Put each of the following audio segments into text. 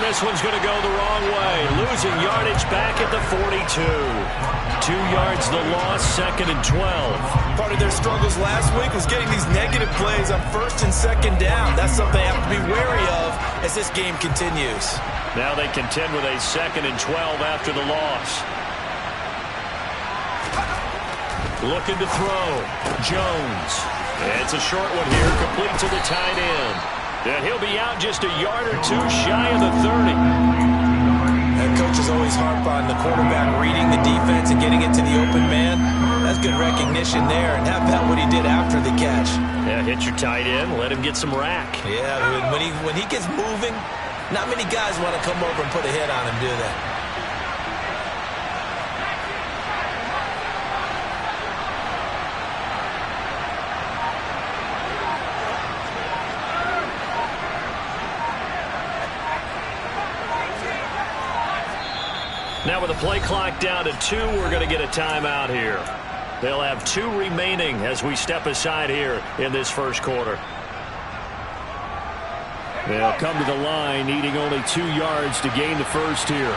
this one's going to go the wrong way. Losing yardage back at the 42. 2 yards the loss, 2nd and 12. Part of their struggles last week was getting these negative plays on 1st and 2nd down. That's something they have to be wary of as this game continues. Now they contend with a 2nd and 12 after the loss. Looking to throw. Jones. It's a short one here, complete to the tight end. And he'll be out just a yard or two shy of the 30. And coaches always harp on the quarterback reading the defense and getting it to the open man. That's good recognition there. And how about what he did after the catch? Yeah, hit your tight end, let him get some rack. Yeah, when he gets moving, not many guys want to come over and put a hit on him, do they? Now with the play clock down to 2, we're going to get a timeout here. They'll have 2 remaining as we step aside here in this first quarter. They'll come to the line needing only 2 yards to gain the first here.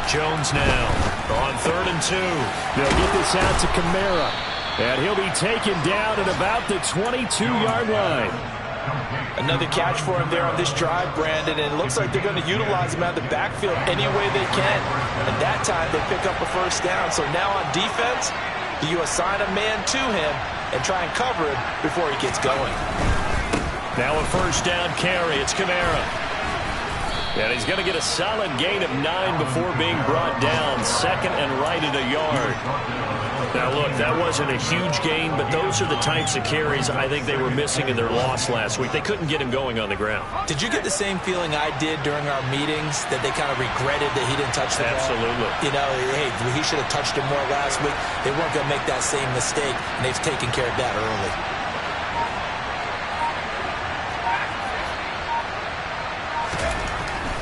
Jones now on 3rd and 2. They'll get this out to Kamara. And he'll be taken down at about the 22-yard line. Another catch for him there on this drive, Brandon, and it looks like they're going to utilize him out of the backfield any way they can. And that time they pick up a first down. So now on defense, you assign a man to him and try and cover him before he gets going. Now a first down carry. It's Kamara. And he's going to get a solid gain of 9 before being brought down. 2nd and right at a yard. Now, look, that wasn't a huge gain, but those are the types of carries I think they were missing in their loss last week. They couldn't get him going on the ground. Did you get the same feeling I did during our meetings, that they kind of regretted that he didn't touch the ball? Absolutely. You know, hey, he should have touched him more last week. They weren't going to make that same mistake, and they've taken care of that early.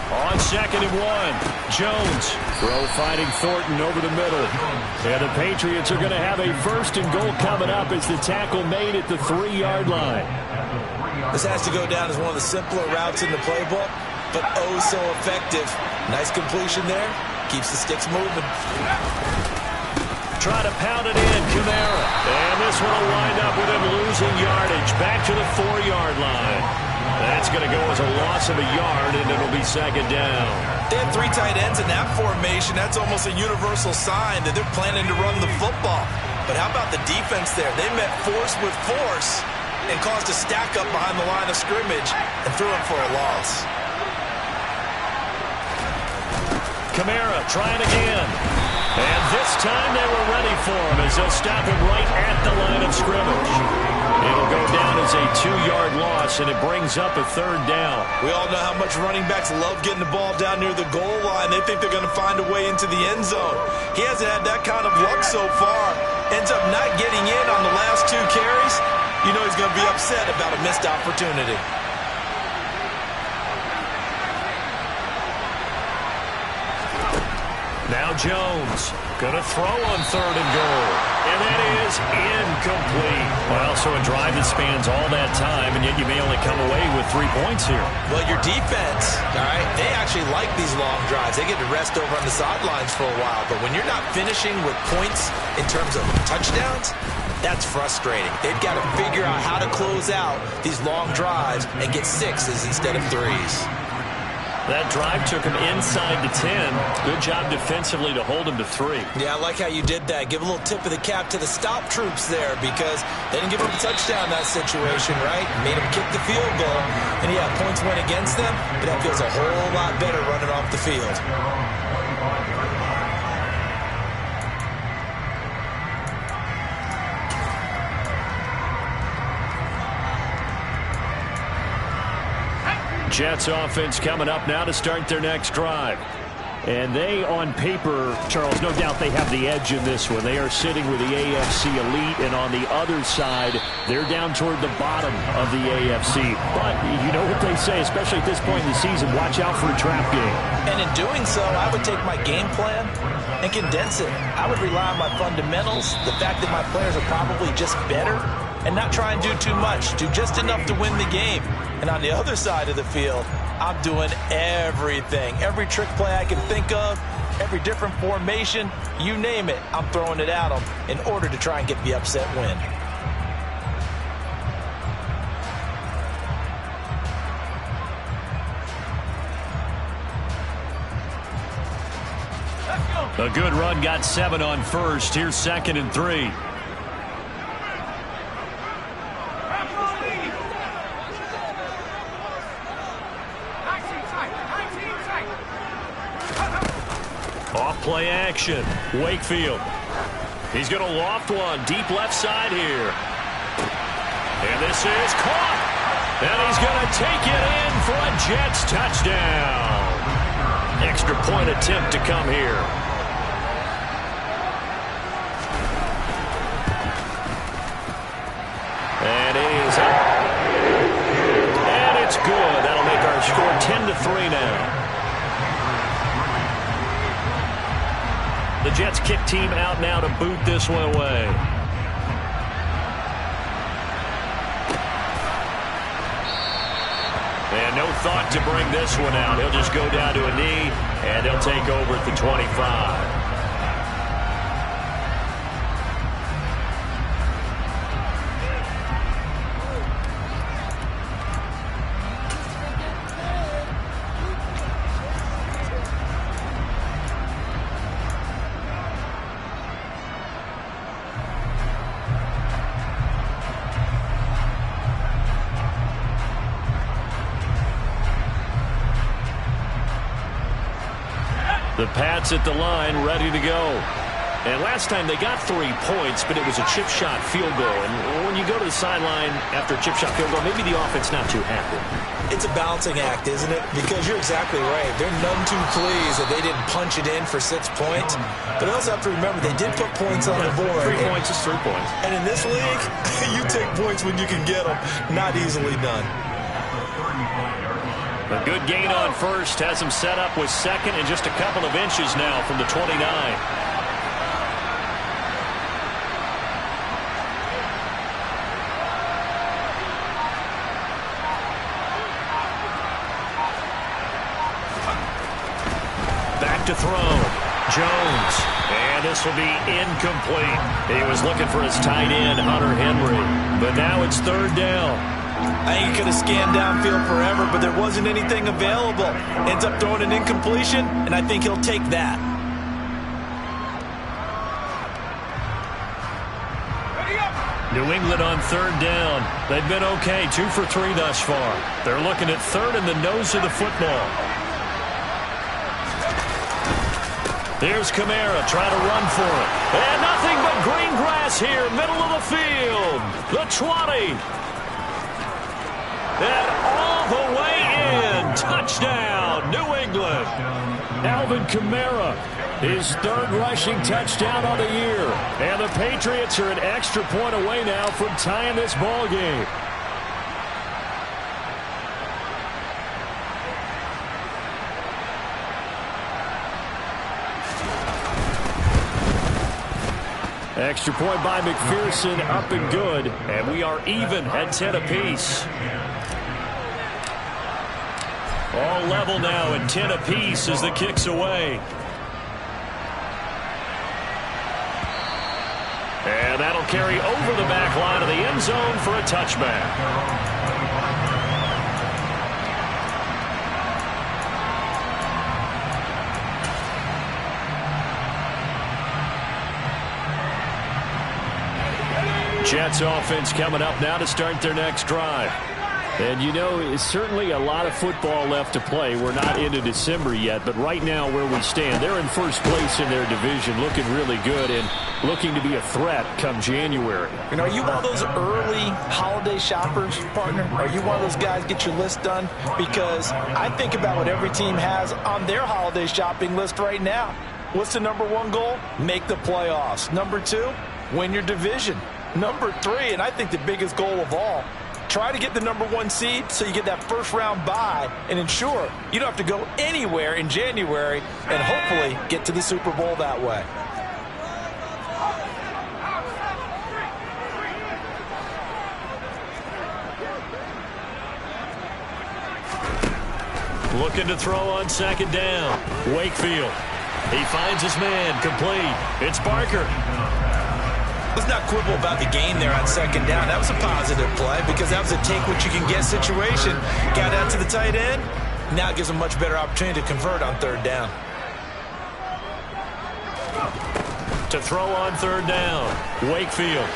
On 2nd and 1, Jones. Throw fighting Thornton over the middle. And the Patriots are going to have a 1st and goal coming up as the tackle made at the 3-yard line. This has to go down as one of the simpler routes in the playbook, but oh so effective. Nice completion there. Keeps the sticks moving. Try to pound it in, Kamara. And this one will wind up with him losing yardage. Back to the 4-yard line. That's going to go as a loss of a yard, and it'll be 2nd down. They had 3 tight ends in that formation. That's almost a universal sign that they're planning to run the football. But how about the defense there? They met force with force and caused a stack up behind the line of scrimmage and threw him for a loss. Kamara trying again. And this time they were ready for him as they'll stop him right at the line of scrimmage. It'll go down as a 2-yard loss, and it brings up a 3rd down. We all know how much running backs love getting the ball down near the goal line. They think they're going to find a way into the end zone. He hasn't had that kind of luck so far. Ends up not getting in on the last 2 carries. You know he's going to be upset about a missed opportunity. Now Jones going to throw on 3rd and goal. And that is incomplete. Well, so a drive that spans all that time, and yet you may only come away with 3 points here. Well, your defense, all right, they actually like these long drives. They get to rest over on the sidelines for a while. But when you're not finishing with points in terms of touchdowns, that's frustrating. They've got to figure out how to close out these long drives and get 6s instead of 3s. That drive took him inside the 10. Good job defensively to hold him to 3. Yeah, I like how you did that. Give a little tip of the cap to the stop troops there, because they didn't give up a touchdown in that situation, right? Made them kick the field goal. And yeah, points went against them, but that feels a whole lot better running off the field. Jets offense coming up now to start their next drive. And they, on paper, Charles, no doubt they have the edge in this one. They are sitting with the AFC elite, and on the other side, they're down toward the bottom of the AFC. But you know what they say, especially at this point in the season, watch out for a trap game. And in doing so, I would take my game plan and condense it. I would rely on my fundamentals, the fact that my players are probably just better, and not try and do too much. Do just enough to win the game. And on the other side of the field, I'm doing everything. Every trick play I can think of, every different formation, you name it, I'm throwing it at them in order to try and get the upset win. A good run, got 7 on first. Here's 2nd and 3. Off play action. Wakefield. He's going to loft one. Deep left side here. And this is caught. And he's going to take it in for a Jets touchdown. Extra point attempt to come here. And it is up. And it's good. That'll make our score 10-3 now. The Jets kick team out now to boot this one away. And no thought to bring this one out. He'll just go down to a knee, and he'll take over at the 25. The Pats at the line, ready to go. And last time they got 3 points, but it was a chip shot field goal. And when you go to the sideline after a chip shot field goal, maybe the offense not too happy. It's a balancing act, isn't it? Because you're exactly right. They're none too pleased that they didn't punch it in for 6 points. But I also have to remember they did put points on the board. 3 points is 3 points. And in this league, you take points when you can get them. Not easily done. A good gain on first has him set up with 2nd and just a couple of inches now from the 29. Back to throw. Jones. And this will be incomplete. He was looking for his tight end, Hunter Henry. But now it's 3rd down. I think he could have scanned downfield forever, but there wasn't anything available. Ends up throwing an incompletion, and I think he'll take that. New England on 3rd down. They've been okay, 2 for 3 thus far. They're looking at 3rd in the nose of the football. There's Kamara trying to run for it. And nothing but green grass here, middle of the field. The 20. And all the way in. Touchdown, New England. Alvin Kamara, his 3rd rushing touchdown on the year. And the Patriots are an extra point away now from tying this ball game. Extra point by McPherson, up and good. And we are even at 10 apiece. All level now at 10 apiece as the kick's away. And that'll carry over the back line of the end zone for a touchback. Jets offense coming up now to start their next drive. And, you know, it's certainly a lot of football left to play. We're not into December yet, but right now where we stand, they're in first place in their division, looking really good and looking to be a threat come January. And are you one of those early holiday shoppers, partner? Are you one of those guys get your list done? Because I think about what every team has on their holiday shopping list right now. What's the #1 goal? Make the playoffs. #2, win your division. #3, and I think the biggest goal of all, try to get the #1 seed so you get that first round bye and ensure you don't have to go anywhere in January and hopefully get to the Super Bowl that way. Looking to throw on second down. Wakefield. He finds his man. Complete. It's Barker. Let's not quibble about the gain there on second down. That was a positive play because that was a take-what-you-can-get situation. Got out to the tight end. Now it gives him a much better opportunity to convert on third down. To throw on third down. Wakefield.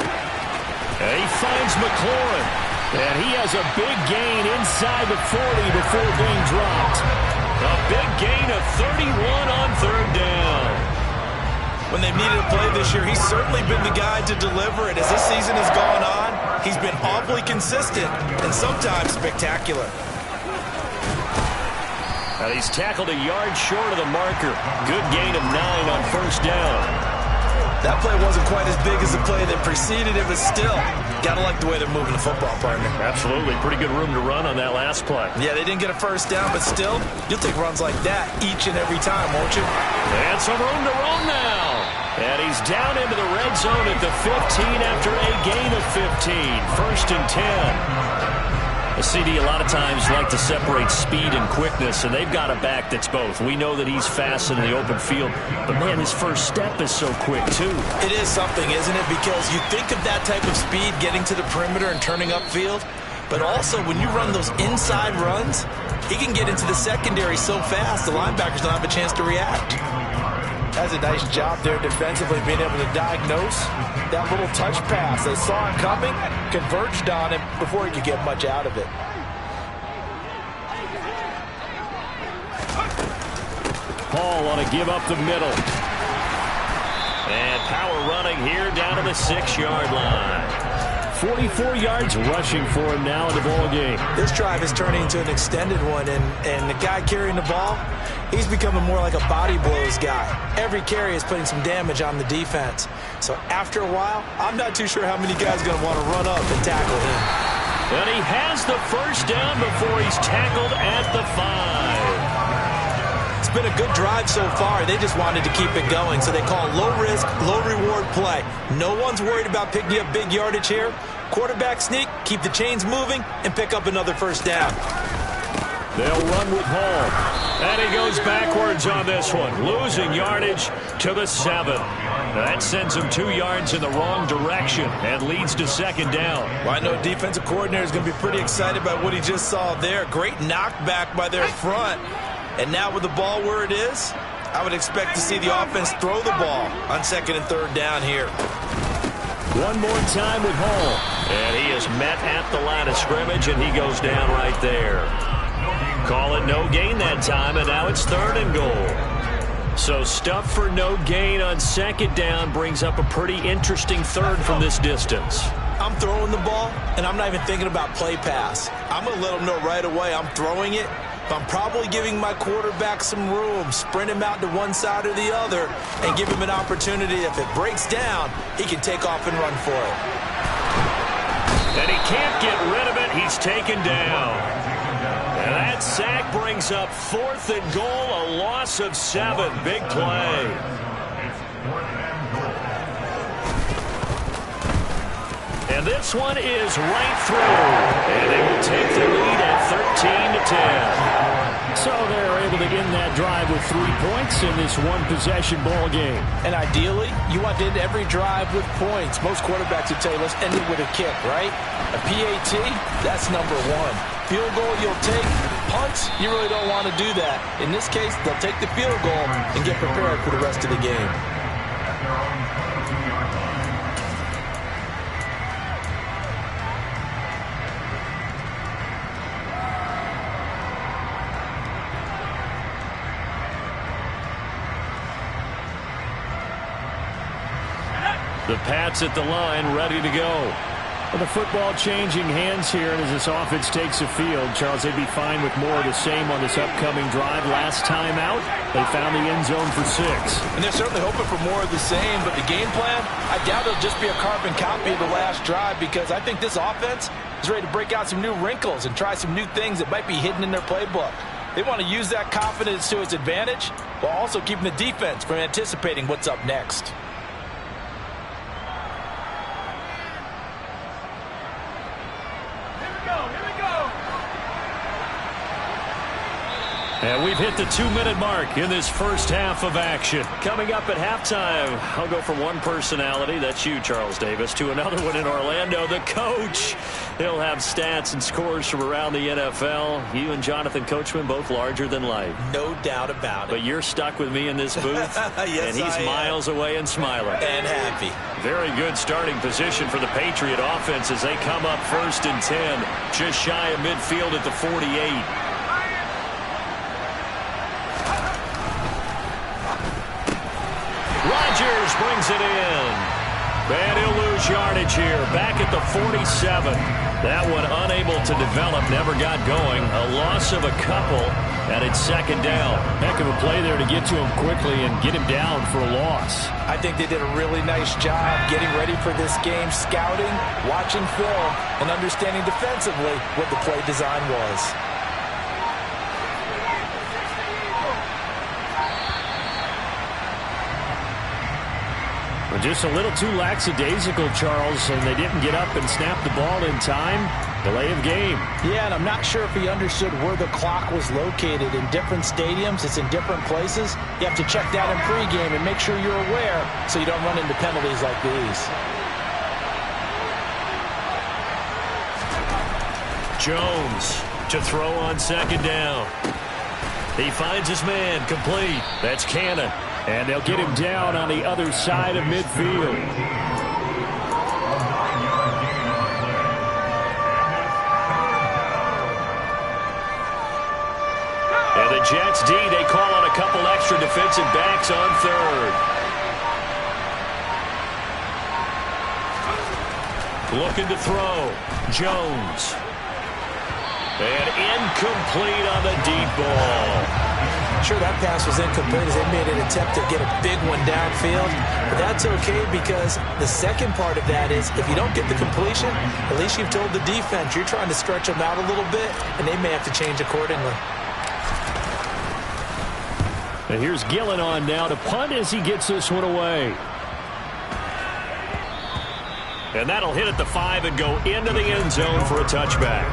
And he finds McLaurin. And he has a big gain inside the 40 before being dropped. A big gain of 31 on third down. When they've needed a play this year, he's certainly been the guy to deliver it. As this season has gone on, he's been awfully consistent and sometimes spectacular. And he's tackled a yard short of the marker. Good gain of 9 on first down. That play wasn't quite as big as the play that preceded it, but still, got to like the way they're moving the football, partner. Absolutely. Pretty good room to run on that last play. Yeah, they didn't get a first down, but still, you'll take runs like that each and every time, won't you? And some room to run now. And he's down into the red zone at the 15 after a gain of 15. First and 10. The CD a lot of times like to separate speed and quickness, and they've got a back that's both. We know that he's fast in the open field, but, man, his first step is so quick, too. It is something, isn't it? Because you think of that type of speed getting to the perimeter and turning upfield, but also when you run those inside runs, he can get into the secondary so fast the linebackers don't have a chance to react. That's a nice job there defensively, being able to diagnose that little touch pass. They saw him coming, converged on him before he could get much out of it. Paul on a give up the middle. And power running here down to the 6-yard line. 44 yards rushing for him now in the ball game. This drive is turning into an extended one, and the guy carrying the ball, he's becoming more like a body blows guy. Every carry is putting some damage on the defense. So after a while, I'm not too sure how many guys are going to want to run up and tackle him. And he has the first down before he's tackled at the 5. It's been a good drive so far. They just wanted to keep it going, so they call low-risk, low-reward play. No one's worried about picking up big yardage here. Quarterback sneak, keep the chains moving, and pick up another first down. They'll run with Hall. And he goes backwards on this one, losing yardage to the 7. That sends him 2 yards in the wrong direction and leads to second down. Well, I know defensive coordinator is going to be pretty excited about what he just saw there. Great knockback by their front. And now with the ball where it is, I would expect to see the offense throw the ball on second and third down here. One more time with Hall. And he is met at the line of scrimmage, and he goes down right there. Call it no gain that time, and now it's third and goal. So stuff for no gain on second down brings up a pretty interesting third from this distance. I'm throwing the ball, and I'm not even thinking about play pass. I'm going to let them know right away I'm throwing it. I'm probably giving my quarterback some room, sprint him out to one side or the other, and give him an opportunity. If it breaks down, he can take off and run for it. And he can't get rid of it. He's taken down. And that sack brings up 4th and goal, a loss of 7. Big play. And this one is right through. And they will take the lead at 13-10. So they're able to end that drive with 3 points in this one-possession ball game. And ideally, you want to end every drive with points. Most quarterbacks would tell you, let's end it with a kick, right? A PAT, that's number 1. Field goal, you'll take. Punts, you really don't want to do that. In this case, they'll take the field goal and get prepared for the rest of the game. The Pats at the line, ready to go. Well, the football changing hands here, and as this offense takes the field, Charles, they'd be fine with more of the same on this upcoming drive. Last time out, they found the end zone for 6. And they're certainly hoping for more of the same, but the game plan, I doubt it'll just be a carbon copy of the last drive, because I think this offense is ready to break out some new wrinkles and try some new things that might be hidden in their playbook. They want to use that confidence to its advantage, while also keeping the defense from anticipating what's up next. And we've hit the 2-minute mark in this first half of action. Coming up at halftime, I'll go from one personality, that's you, Charles Davis, to another one in Orlando, the coach. He'll have stats and scores from around the NFL. You and Jonathan Coachman, both larger than life. No doubt about it. But you're stuck with me in this booth. Yes, and he's miles away and smiling. And happy. Very good starting position for the Patriot offense as they come up 1st and 10. Just shy of midfield at the 48. Rodgers brings it in. And he'll lose yardage here. Back at the 47. That one unable to develop, never got going. A loss of a couple, and it's 2nd down. Heck of a play there to get to him quickly and get him down for a loss. I think they did a really nice job getting ready for this game, scouting, watching film, and understanding defensively what the play design was. Just a little too lackadaisical, Charles, and they didn't get up and snap the ball in time. Delay of game. Yeah, and I'm not sure if he understood where the clock was located. In different stadiums, it's in different places. You have to check that in pregame and make sure you're aware so you don't run into penalties like these. Jones to throw on 2nd down. He finds his man, complete. That's Cannon. And they'll get him down on the other side of midfield. And the Jets D, they call on a couple extra defensive backs on 3rd. Looking to throw. Jones. And incomplete on the deep ball. Sure, that pass was incomplete as they made an attempt to get a big one downfield. But that's okay because the second part of that is if you don't get the completion, at least you've told the defense you're trying to stretch them out a little bit, and they may have to change accordingly. And here's Gillen on now to punt as he gets this one away. And that'll hit at the 5 and go into the end zone for a touchback.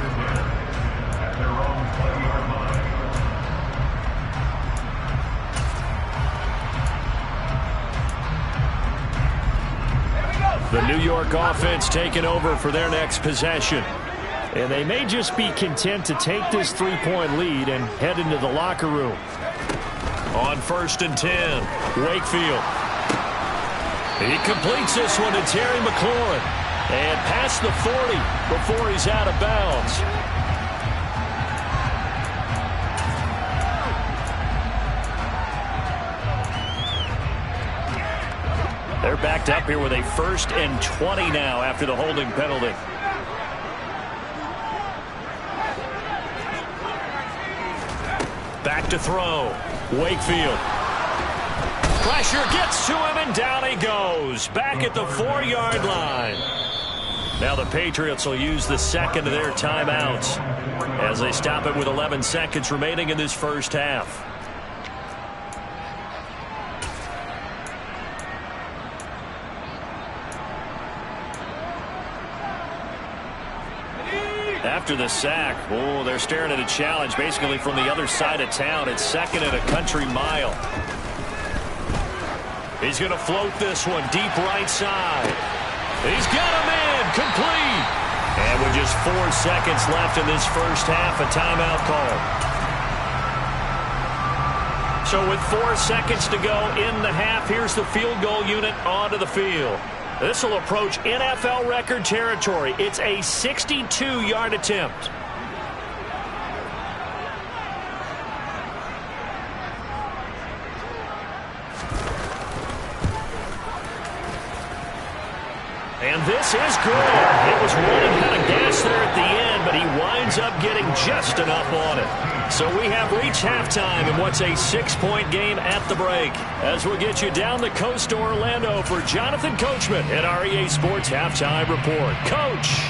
The New York offense taking over for their next possession. And they may just be content to take this 3-point lead and head into the locker room. On 1st and 10, Wakefield. He completes this one to Terry McLaurin. And past the 40 before he's out of bounds. They're backed up here with a 1st and 20 now after the holding penalty. Back to throw. Wakefield. Pressure gets to him and down he goes. Back at the 4-yard line. Now the Patriots will use the 2nd of their timeouts as they stop it with 11 seconds remaining in this first half. After the sack, oh, they're staring at a challenge basically from the other side of town. It's 2nd and a country mile. He's going to float this one deep right side. He's got a man complete. And with just 4 seconds left in this first half, a timeout call. So with 4 seconds to go in the half, here's the field goal unit onto the field. This will approach NFL record territory. It's a 62-yard attempt. And this is good. It was running out of gas there at the end, but he winds up getting just enough on it. So we have reached halftime in what's a 6-point game at the break. As we'll get you down the coast to Orlando for Jonathan Coachman at our EA Sports Halftime Report. Coach.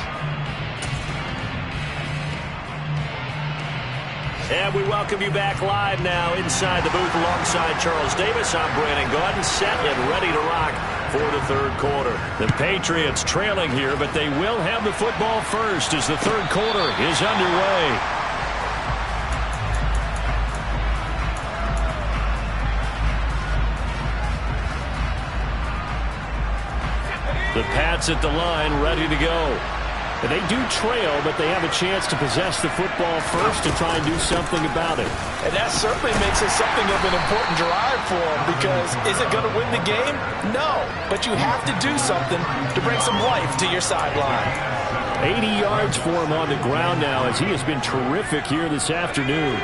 And we welcome you back live now inside the booth alongside Charles Davis. I'm Brandon Gaudin, set and ready to rock for the third quarter. The Patriots trailing here, but they will have the football first as the third quarter is underway. The Pats at the line, ready to go. They do trail, but they have a chance to possess the football first to try and do something about it. And that certainly makes it something of an important drive for them, because is it going to win the game? No, but you have to do something to bring some life to your sideline. 80 yards for him on the ground now, as he has been terrific here this afternoon.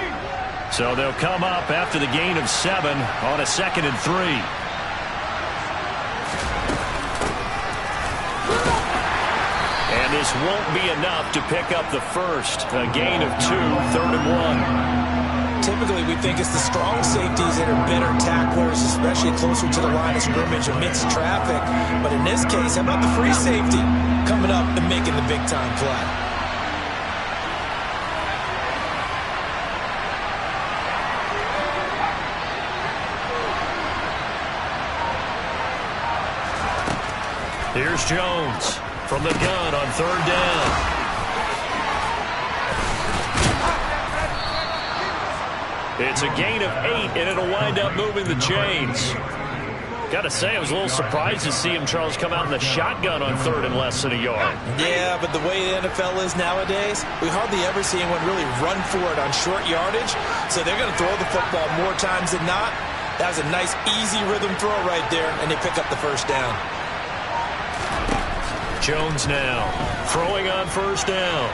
So they'll come up after the gain of 7 on a 2nd and 3. And this won't be enough to pick up the first. A gain of 2, 3rd and 1. Typically, we think it's the strong safeties that are better tacklers, especially closer to the line of scrimmage amidst traffic. But in this case, how about the free safety coming up and making the big-time play? Here's Jones from the gun on 3rd down. It's a gain of 8, and it'll wind up moving the chains. Got to say, I was a little surprised to see him, Charles, come out in the shotgun on 3rd and less than a yard. Yeah, but the way the NFL is nowadays, we hardly ever see anyone really run for it on short yardage. So they're going to throw the football more times than not. That was a nice, easy rhythm throw right there, and they pick up the first down. Jones now throwing on 1st down.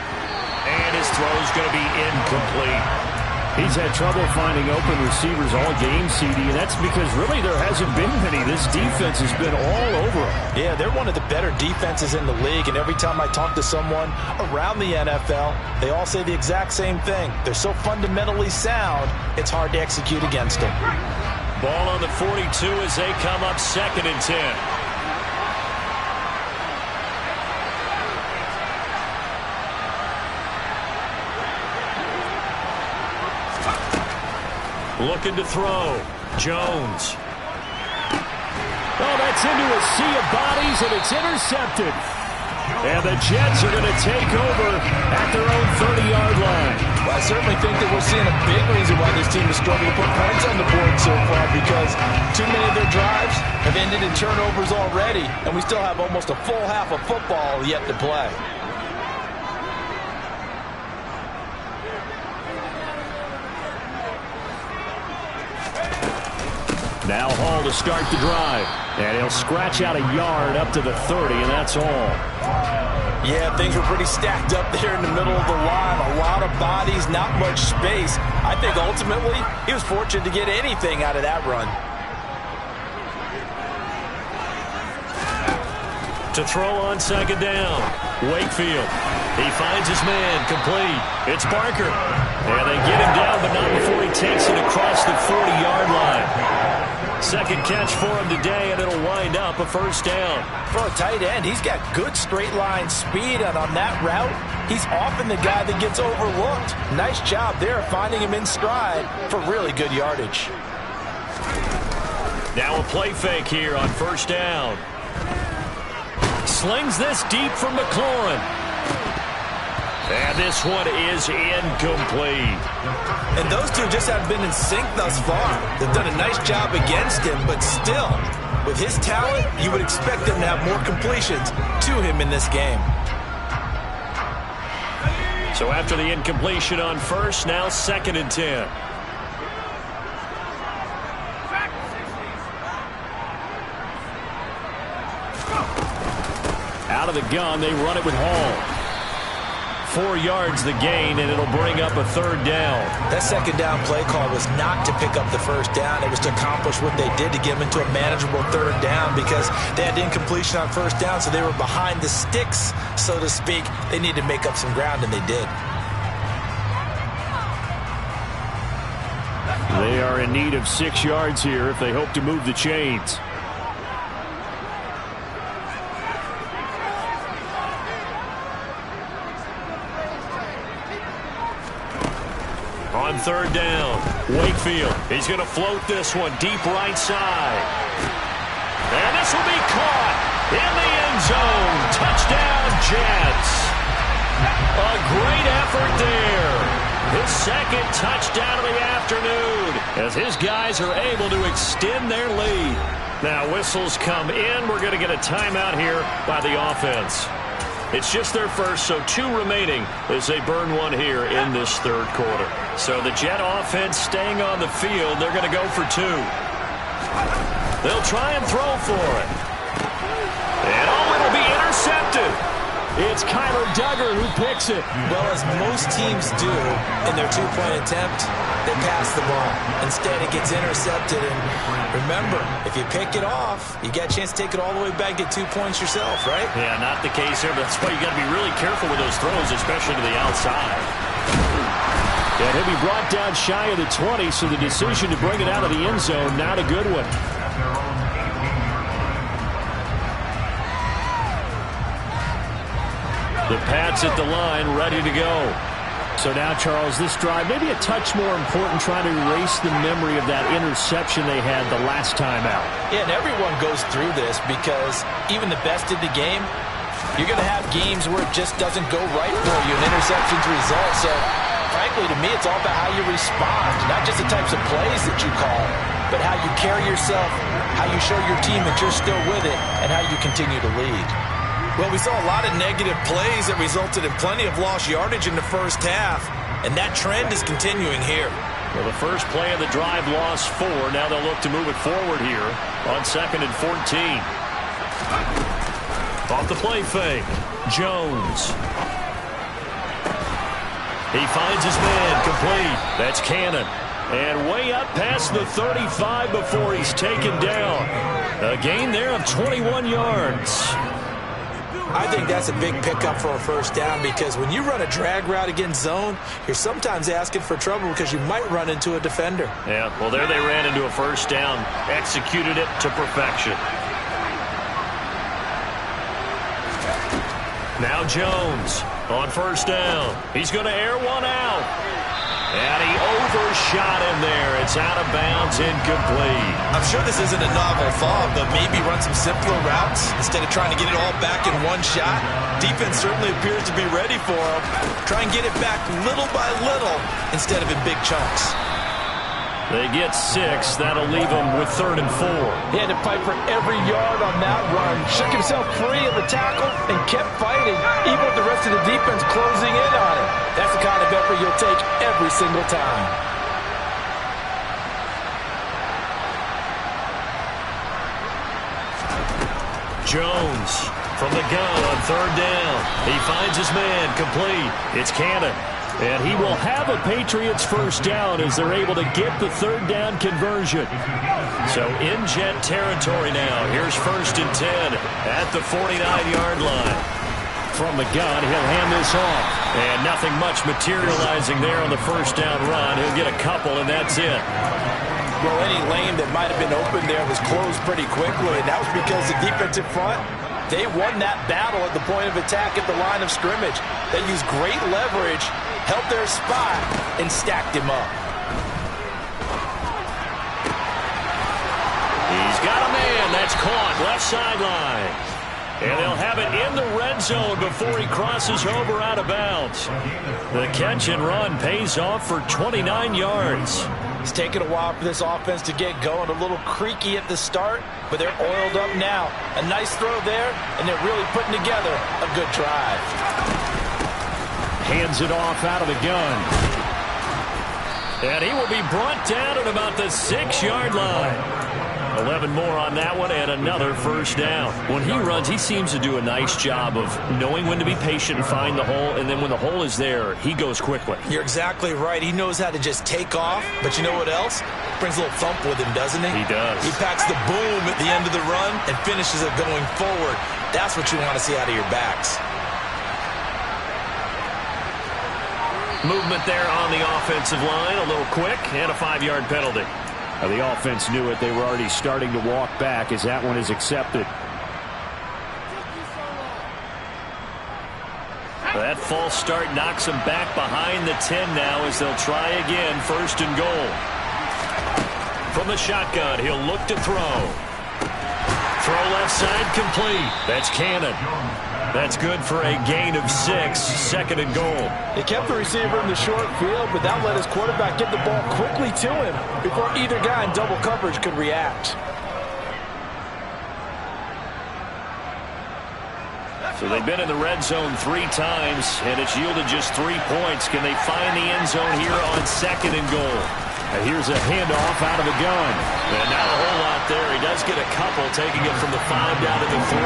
And his throw's going to be incomplete. He's had trouble finding open receivers all game, CD, and that's because really there hasn't been many. This defense has been all over him. Yeah, they're one of the better defenses in the league, and every time I talk to someone around the NFL, they all say the exact same thing. They're so fundamentally sound, it's hard to execute against them. Ball on the 42 as they come up 2nd and 10. Looking to throw. Jones. Oh, that's into a sea of bodies, and it's intercepted. And the Jets are going to take over at their own 30-yard line. Well, I certainly think that we're seeing a big reason why this team is struggling to put points on the board so far, because too many of their drives have ended in turnovers already, and we still have almost a full half of football yet to play. Now Hall to start the drive. And he'll scratch out a yard up to the 30, and that's all. Yeah, things were pretty stacked up there in the middle of the line. A lot of bodies, not much space. I think ultimately he was fortunate to get anything out of that run. To throw on 2nd down. Wakefield. He finds his man, complete. It's Barker. And they get him down, but not before he takes it across the 40-yard line. 2nd catch for him today, and it'll wind up a 1st down. For a tight end, he's got good straight line speed, and on that route, he's often the guy that gets overlooked. Nice job there finding him in stride for really good yardage. Now a play fake here on 1st down. Slings this deep from McLaurin. And this one is incomplete. And those two just haven't been in sync thus far. They've done a nice job against him, but still, with his talent, you would expect them to have more completions to him in this game. So after the incompletion on 1st, now 2nd and 10. Out of the gun, they run it with Hall. 4 yards the gain, and it'll bring up a 3rd down. That 2nd down play call was not to pick up the 1st down. It was to accomplish what they did to get them into a manageable 3rd down, because they had incompletion on 1st down, so they were behind the sticks, so to speak. They needed to make up some ground, and they did. They are in need of 6 yards here if they hope to move the chains. On 3rd down, Wakefield. He's going to float this one deep right side. And this will be caught in the end zone. Touchdown, Jets. A great effort there. His 2nd touchdown of the afternoon as his guys are able to extend their lead. Now whistles come in. We're going to get a timeout here by the offense. It's just their first, so 2 remaining as they burn one here in this third quarter. So the Jet offense staying on the field. They're going to go for 2. They'll try and throw for it. And it'll be intercepted. It's Kyler Duggar who picks it. Well, as most teams do in their 2-point attempt, they pass the ball. Instead, it gets intercepted. And remember, if you pick it off, you get a chance to take it all the way back, get 2 points yourself, right? Yeah, not the case here, but that's why you got to be really careful with those throws, especially to the outside. And he'll be brought down shy of the 20, so the decision to bring it out of the end zone, not a good one. The Pats at the line, ready to go. So now, Charles, this drive, maybe a touch more important, trying to erase the memory of that interception they had the last time out. Yeah, and everyone goes through this because even the best in the game, you're going to have games where it just doesn't go right for you, and interceptions result. So, frankly, to me, it's all about how you respond, not just the types of plays that you call, but how you carry yourself, how you show your team that you're still with it, and how you continue to lead. Well, we saw a lot of negative plays that resulted in plenty of lost yardage in the first half, and that trend is continuing here. Well, the first play of the drive lost 4. Now they'll look to move it forward here on 2nd and 14. Off the play fake, Jones. He finds his man, complete. That's Cannon. And way up past the 35 before he's taken down. A gain there of 21 yards. I think that's a big pickup for a first down because when you run a drag route against zone, you're sometimes asking for trouble because you might run into a defender. Yeah, well, there they ran into a first down, executed it to perfection. Now Jones on first down. He's going to air one out. And he overshot him there. It's out of bounds, incomplete. I'm sure this isn't a novel thought, but maybe run some simpler routes instead of trying to get it all back in one shot. Defense certainly appears to be ready for him. Try and get it back little by little instead of in big chunks. They get 6. That'll leave them with 3rd and 4. He had to fight for every yard on that run. Shook himself free of the tackle and kept fighting, even with the rest of the defense closing in on him. That's the kind of effort you'll take every single time. Jones from the gun on 3rd down. He finds his man, complete. It's Cannon. And he will have a Patriots first down as they're able to get the 3rd down conversion. So in Jet territory now. Here's 1st and 10 at the 49-yard line. From the gun, he'll hand this off. And nothing much materializing there on the first down run. He'll get a couple, and that's it. Well, any lane that might have been open there was closed pretty quickly, and that was because the defensive front, they won that battle at the point of attack at the line of scrimmage. They used great leverage, held their spot, and stacked him up. He's got a man. That's caught. Left sideline. And they'll have it in the red zone before he crosses over out of bounds. The catch and run pays off for 29 yards. It's taken a while for this offense to get going. A little creaky at the start, but they're oiled up now. A nice throw there, and they're really putting together a good drive. Hands it off out of the gun. And he will be brought down at about the 6-yard line. 11 more on that one and another first down. When he runs, he seems to do a nice job of knowing when to be patient and find the hole, and then when the hole is there, he goes quickly. You're exactly right. He knows how to just take off, but you know what else? Brings a little thump with him, doesn't he? He does. He packs the boom at the end of the run and finishes it going forward. That's what you want to see out of your backs. Movement there on the offensive line, a little quick, and a 5-yard penalty. The offense knew it. They were already starting to walk back as that one is accepted. That false start knocks them back behind the 10 now as they'll try again, 1st and goal. From the shotgun, he'll look to throw. Throw left side, complete. That's Cannon. That's good for a gain of 6, 2nd and goal. They kept the receiver in the short field, but that let his quarterback get the ball quickly to him before either guy in double coverage could react. So they've been in the red zone 3 times, and it's yielded just 3 points. Can they find the end zone here on 2nd and goal? Here's a handoff out of the gun. And not a whole lot there. He does get a couple, taking it from the 5 down to the 3.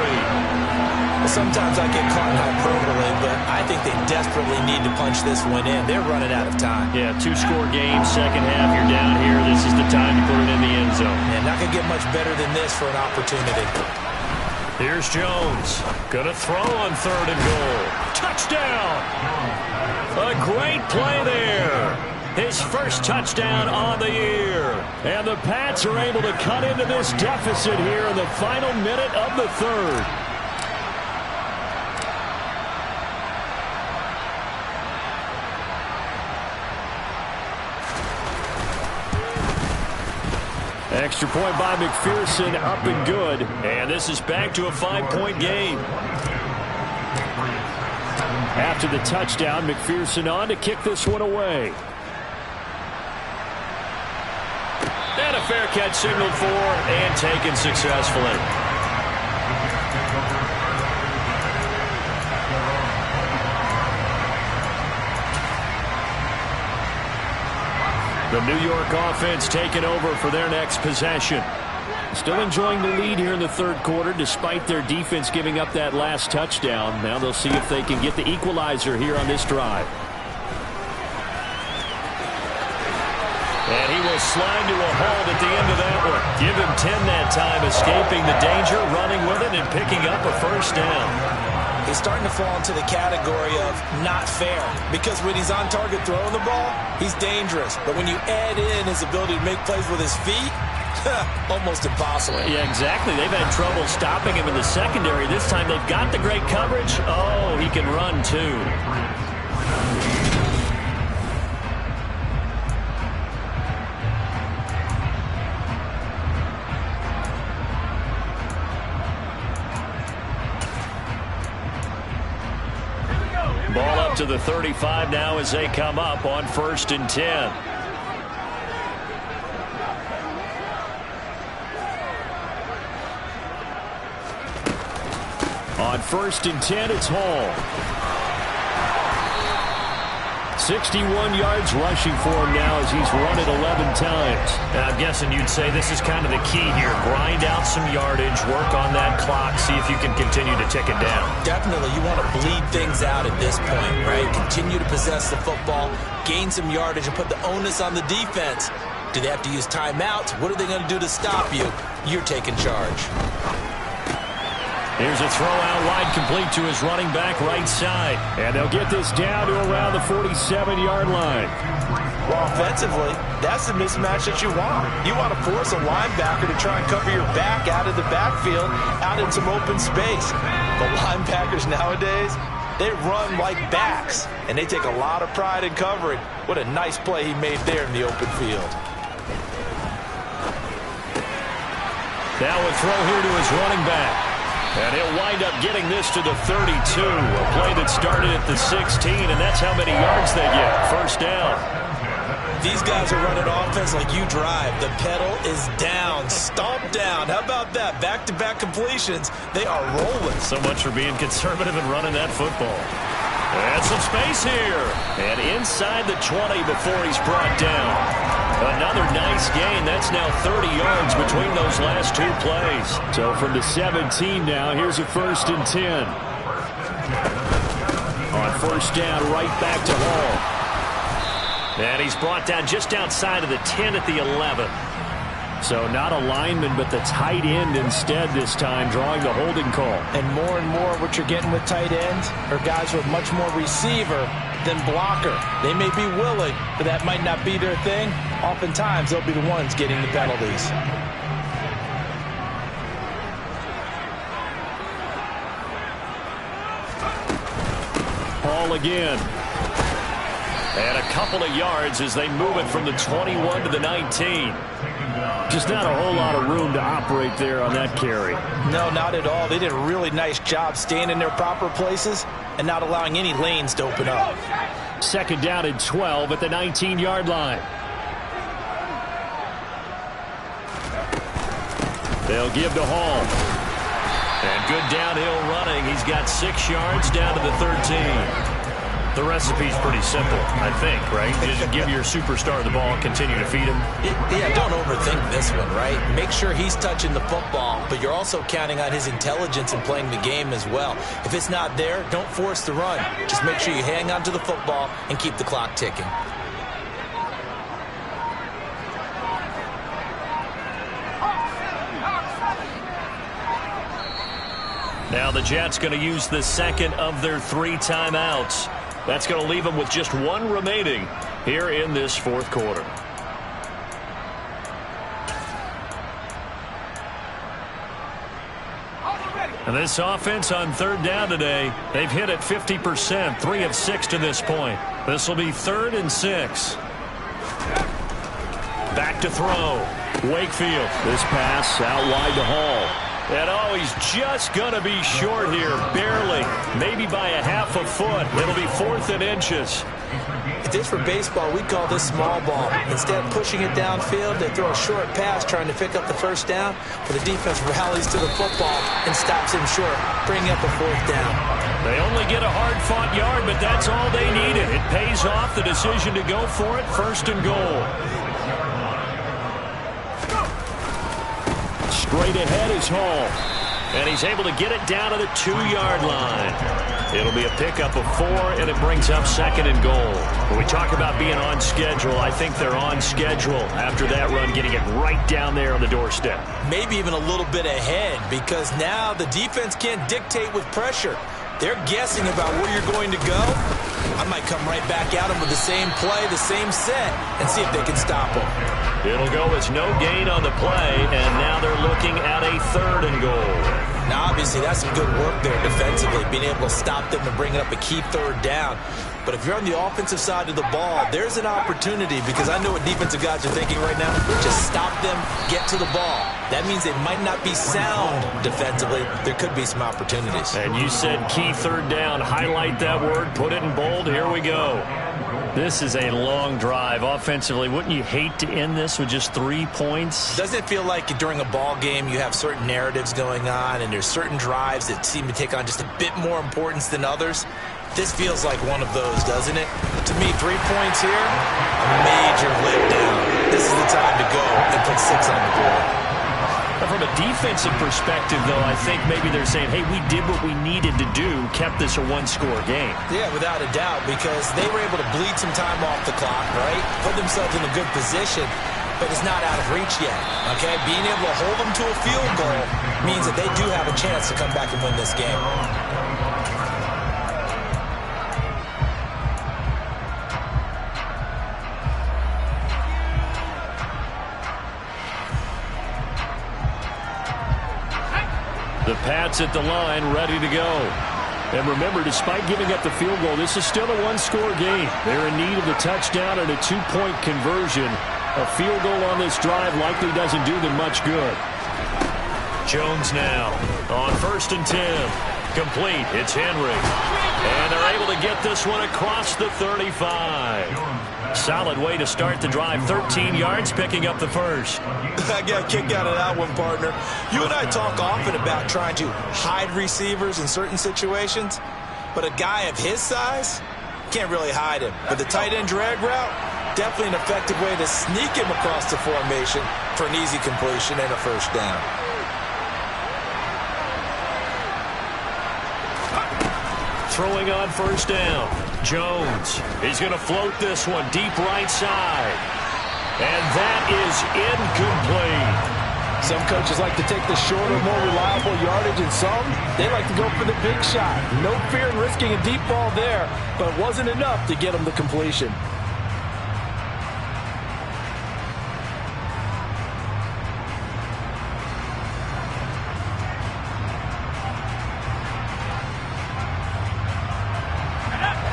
Well, sometimes I get caught in hyperbole, but I think they desperately need to punch this one in. They're running out of time. Yeah, 2-score game, second half. You're down here. This is the time to put it in the end zone. And not going to get much better than this for an opportunity. Here's Jones. Going to throw on 3rd and goal. Touchdown! A great play there. His first touchdown on the year. And the Pats are able to cut into this deficit here in the final minute of the 3rd. Extra point by McPherson, up and good. And this is back to a 5-point game. After the touchdown, McPherson on to kick this one away. And a fair catch signaled for and taken successfully. The New York offense taking over for their next possession. Still enjoying the lead here in the 3rd quarter despite their defense giving up that last touchdown. Now they'll see if they can get the equalizer here on this drive. And he will slide to a halt at the end of that one. Give him 10 that time, escaping the danger, running with it, and picking up a first down. He's starting to fall into the category of not fair, because when he's on target throwing the ball, he's dangerous. But when you add in his ability to make plays with his feet, almost impossible. Yeah, exactly. They've had trouble stopping him in the secondary. This time they've got the great coverage. Oh, he can run too. Ball up to the 35 now as they come up on 1st and 10. On 1st and 10, it's Hall. 61 yards rushing for him now as he's run it 11 times. And I'm guessing you'd say this is kind of the key here. Grind out some yardage, work on that clock, see if you can continue to tick it down. Definitely. You want to bleed things out at this point, right? Continue to possess the football, gain some yardage, and put the onus on the defense. Do they have to use timeouts? What are they going to do to stop you? You're taking charge. Here's a throw out wide, complete to his running back right side. And they'll get this down to around the 47-yard line. Well, offensively, that's the mismatch that you want. You want to force a linebacker to try and cover your back out of the backfield, out in some open space. The linebackers nowadays, they run like backs, and they take a lot of pride in covering. What a nice play he made there in the open field. Now a throw here to his running back. And he'll wind up getting this to the 32. A play that started at the 16, and that's how many yards they get. First down. These guys are running offense like you drive. The pedal is down, stomp down. How about that? Back-to-back completions. They are rolling. So much for being conservative and running that football. And some space here. And inside the 20 before he's brought down. Another nice gain. That's now 30 yards between those last 2 plays. So from the 17 now, here's a 1st and 10. On 1st down, right back to Hall. And he's brought down just outside of the 10 at the 11. So not a lineman, but the tight end instead this time, drawing the holding call. And more what you're getting with tight ends are guys with much more receiver than blocker. They may be willing, but that might not be their thing. Oftentimes, they'll be the ones getting the penalties. Hall again. And a couple of yards as they move it from the 21 to the 19. Just not a whole lot of room to operate there on that carry. No, not at all. They did a really nice job staying in their proper places and not allowing any lanes to open up. 2nd down and 12 at the 19-yard line. They'll give to Hall. And good downhill running. He's got 6 yards down to the 13. The recipe's pretty simple, I think, right? Just give your superstar the ball, continue to feed him. Yeah, don't overthink this one, right? Make sure he's touching the football, but you're also counting on his intelligence in playing the game as well. If it's not there, don't force the run. Just make sure you hang on to the football and keep the clock ticking. Now the Jets going to use the second of their 3 timeouts. That's going to leave them with just 1 remaining here in this 4th quarter. And this offense on 3rd down today, they've hit it 50%, 3 of 6 to this point. This will be 3rd and 6. Back to throw. Wakefield. This pass out wide to Hall. And he's just going to be short here, barely, maybe by a half a foot. It'll be 4th and inches. If this were baseball, we'd call this small ball. Instead of pushing it downfield, they throw a short pass trying to pick up the 1st down, but the defense rallies to the football and stops him short, bringing up a 4th down. They only get a hard-fought yard, but that's all they needed. It pays off, the decision to go for it, 1st and goal. Straight ahead is Hall. And he's able to get it down to the 2-yard line. It'll be a pickup of 4, and it brings up 2nd and goal. When we talk about being on schedule, I think they're on schedule after that run, getting it right down there on the doorstep. Maybe even a little bit ahead, because now the defense can't dictate with pressure. They're guessing about where you're going to go. I might come right back at them with the same play, the same set, and see if they can stop them. It'll go as no gain on the play, and now they're looking at a 3rd and goal. Now, obviously, that's some good work there defensively, being able to stop them and bring up a key 3rd down. But if you're on the offensive side of the ball, there's an opportunity, because I know what defensive guys are thinking right now. Just stop them, get to the ball. That means they might not be sound defensively. There could be some opportunities. And you said key 3rd down. Highlight that word, put it in bold. Here we go. This is a long drive offensively. Wouldn't you hate to end this with just 3 points? Doesn't it feel like during a ball game you have certain narratives going on and there's certain drives that seem to take on just a bit more importance than others? This feels like one of those, doesn't it? To me, 3 points here, a major letdown. This is the time to go and put 6 on the board. From a defensive perspective, though, I think maybe they're saying, hey, we did what we needed to do, kept this a 1-score game. Yeah, without a doubt, because they were able to bleed some time off the clock, right? Put themselves in a good position, but it's not out of reach yet, okay? Being able to hold them to a field goal means that they do have a chance to come back and win this game. The Pats at the line, ready to go. And remember, despite giving up the field goal, this is still a 1-score game. They're in need of the touchdown and a 2-point conversion. A field goal on this drive likely doesn't do them much good. Jones now on 1st and 10. Complete. It's Henry. And they're able to get this one across the 35. Solid way to start the drive. 13 yards, picking up the 1st. I got a kick out of that one, partner. You and I talk often about trying to hide receivers in certain situations, but a guy of his size can't really hide him. But the tight end drag route, definitely an effective way to sneak him across the formation for an easy completion and a 1st down. Throwing on 1st down. Jones. He's going to float this one deep right side. And that is incomplete. Some coaches like to take the shorter, more reliable yardage, and some, they like to go for the big shot. No fear in risking a deep ball there, but it wasn't enough to get them the completion.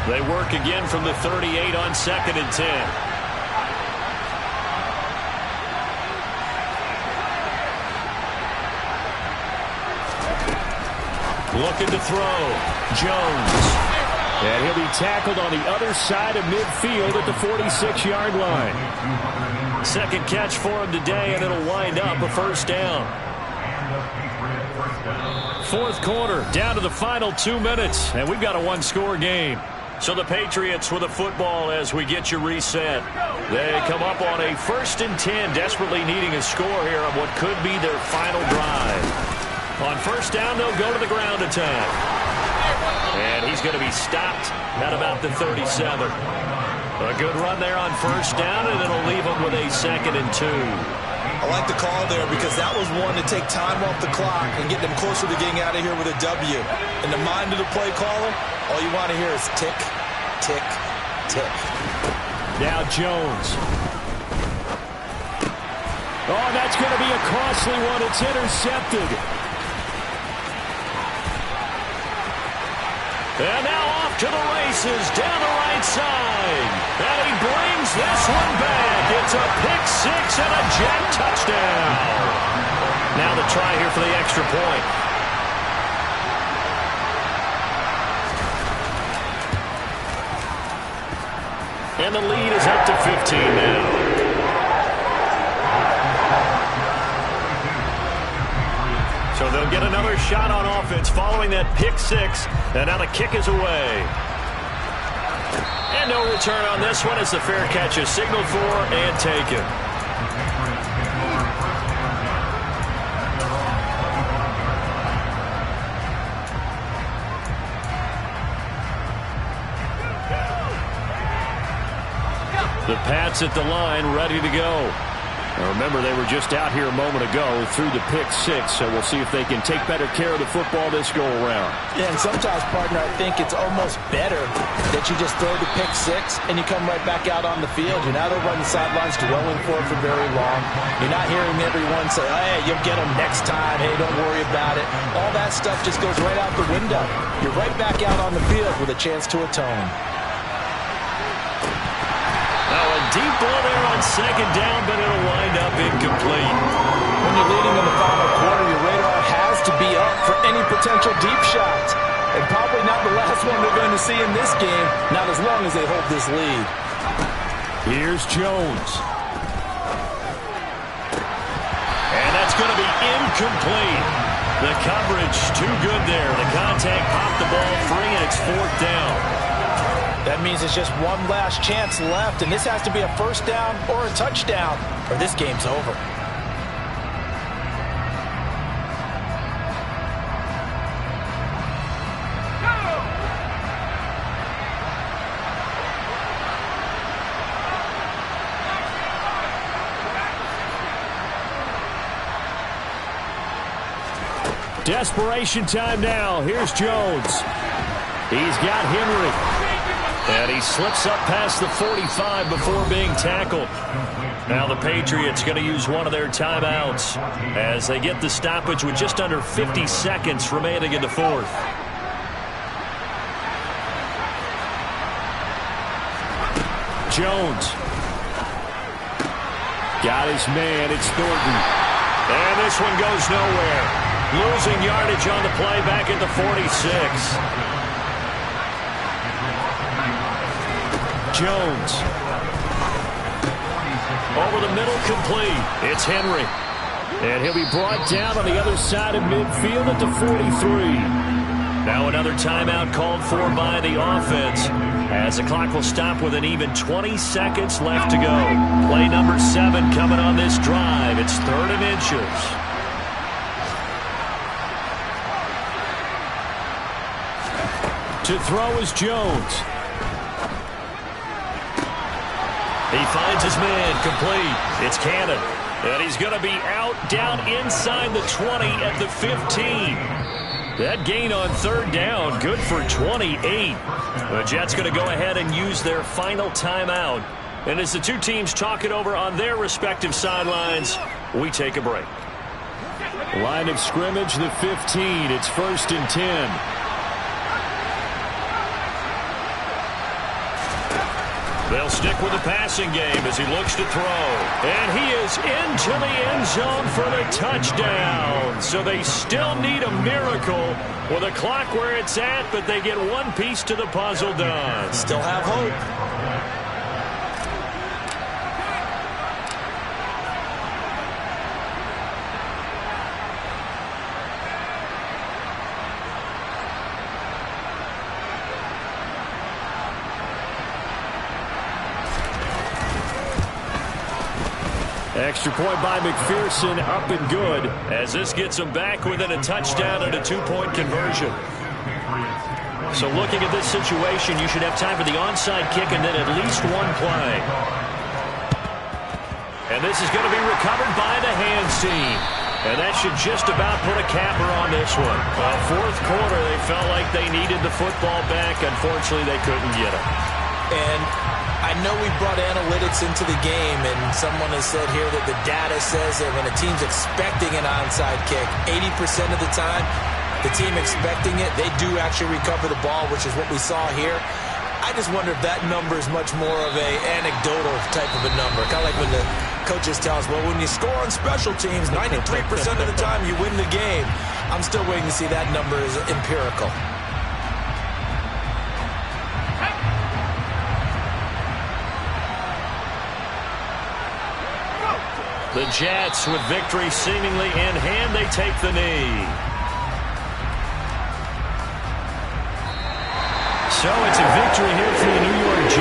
They work again from the 38 on 2nd and 10. Looking to throw. Jones. And he'll be tackled on the other side of midfield at the 46-yard line. Second catch for him today, and it'll wind up a 1st down. fourth quarter, down to the final 2 minutes, and we've got a one-score game. So the Patriots with the football as we get you reset. They come up on a 1st and 10, desperately needing a score here on what could be their final drive. On 1st down, they'll go to the ground attack. And he's going to be stopped at about the 37. A good run there on 1st down, and it'll leave him with a 2nd and 2. I like the call there because that was one to take time off the clock and get them closer to getting out of here with a W. In the mind of the play caller, all you want to hear is tick, tick, tick. Now Jones. Oh, that's going to be a costly one. It's intercepted. And now off to the races down the right side. And he brings this one back. It's a pick six and a jet touchdown. Now the try here for the extra point. And the lead is up to 15 now. So they'll get another shot on offense following that pick six. And now the kick is away. And no return on this one as the fair catch is signaled for and taken. The Pats at the line, ready to go. Now remember, they were just out here a moment ago through the pick six, so we'll see if they can take better care of the football this go-around. Yeah, and sometimes, partner, I think it's almost better that you just throw the pick six and you come right back out on the field. You're not over on the sidelines dwelling for it for very long. You're not hearing everyone say, hey, you'll get them next time. Hey, don't worry about it. All that stuff just goes right out the window. You're right back out on the field with a chance to atone. Deep ball there on 2nd down, but it'll wind up incomplete. When you're leading in the final quarter, your radar has to be up for any potential deep shots. And probably not the last one they're going to see in this game, not as long as they hold this lead. Here's Jones. And that's going to be incomplete. The coverage too good there. The contact popped the ball free, and it's 4th down. That means it's just one last chance left, and this has to be a 1st down or a touchdown, or this game's over. Desperation time now. Here's Jones. He's got Henry. And he slips up past the 45 before being tackled. Now the Patriots going to use one of their timeouts as they get the stoppage with just under 50 seconds remaining in the 4th. Jones. Got his man. It's Thornton. And this one goes nowhere. Losing yardage on the play back at the 46. Jones. Over the middle, complete. It's Henry. And he'll be brought down on the other side of midfield at the 43. Now another timeout called for by the offense as the clock will stop with an even 20 seconds left to go. Play number 7 coming on this drive. It's 3rd and inches. To throw is Jones. He finds his man, complete. It's Cannon. And he's going to be out down inside the 20 at the 15. That gain on 3rd down, good for 28. The Jets going to go ahead and use their final timeout. And as the two teams talk it over on their respective sidelines, we take a break. Line of scrimmage, the 15. It's 1st and 10. They'll stick with the passing game as he looks to throw. And he is into the end zone for the touchdown. So they still need a miracle with a clock where it's at, but they get one piece to the puzzle done. Still have hope. Extra point by McPherson, up and good, as this gets them back within a touchdown and a 2-point conversion. So looking at this situation, you should have time for the onside kick and then at least one play. And this is going to be recovered by the hands team. And that should just about put a capper on this one. Fourth quarter, they felt like they needed the football back. Unfortunately, they couldn't get it. And I know we brought analytics into the game, and someone has said here that the data says that when a team's expecting an onside kick, 80% of the time, the team expecting it, they do actually recover the ball, which is what we saw here. I just wonder if that number is much more of a anecdotal type of a number. Kind of like when the coaches tell us, well, when you score on special teams, 93% of the time you win the game. I'm still waiting to see that number is empirical. The Jets, with victory seemingly in hand, they take the knee. So it's a victory here for the New York Jets.